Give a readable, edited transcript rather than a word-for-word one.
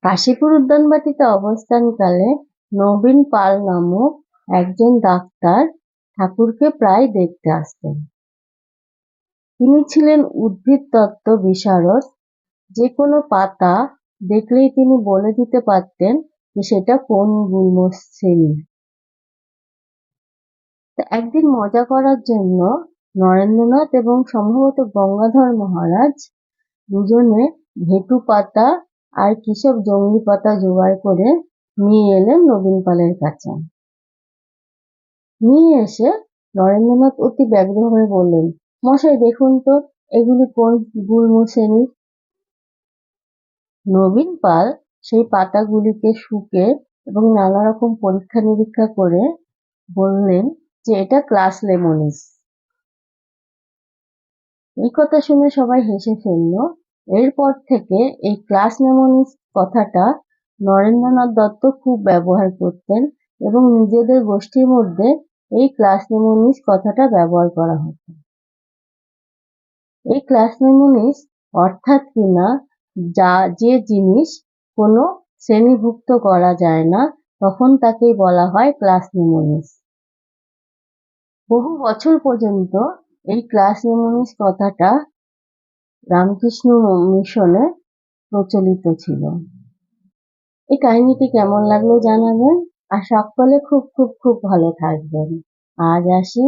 কাশীপুর উদ্যানবাটিতে অবস্থানকালে নবীন পাল নামক একজন ডাক্তার ঠাকুরকে প্রায় দেখতে আসতেন। তিনি ছিলেন উদ্ভিদতত্ত্ব বিশারদ। যে কোনো পাতা দেখলেই তিনি বলে দিতে পারতেন যে সেটা কোন গুল্ম শ্রেণীর। একদিন মজা করার জন্য নরেন্দ্রনাথ এবং সম্ভবত গঙ্গাধর মহারাজ দুজনে ভেটু পাতা আর কিসব জংলি পাতা জোগাড় করে নিয়ে এলেন নবীন পালের কাছে। নিয়ে এসে নরেন্দ্রনাথ অতি ব্যগ্র হয়ে বললেন, মশাই দেখুন তো এগুলি কোন গুল্ম শ্রেণীর। নবীন পাল সেই পাতাগুলিকে শুকে এবং নানা রকম পরীক্ষা নিরীক্ষা করে বললেন যে এটা ক্লাস লেমনিস। এই কথা শুনে সবাই হেসে ফেলল। এরপর থেকে এই ক্লাস লেমনিস কথাটা নরেন্দ্রনাথ দত্ত খুব ব্যবহার করতেন এবং নিজেদের গোষ্ঠীর মধ্যে এই ক্লাস লেমনিস কথাটা ব্যবহার করা হতো। এই ক্লাস লেমনিস অর্থাৎ কিনা যে জিনিস কোনো শ্রেণীভুক্ত করা যায় না, তখন তাকেই বলা হয় ক্লাস লেমনিস। বহু বছর পর্যন্ত এই ক্লাস লেমনিস কথাটা রামকৃষ্ণ মিশনে প্রচলিত ছিল। এই কাহিনীটি কেমন লাগলো জানাবেন, আর সকলে খুব খুব খুব ভালো থাকবেন। আজ আসি।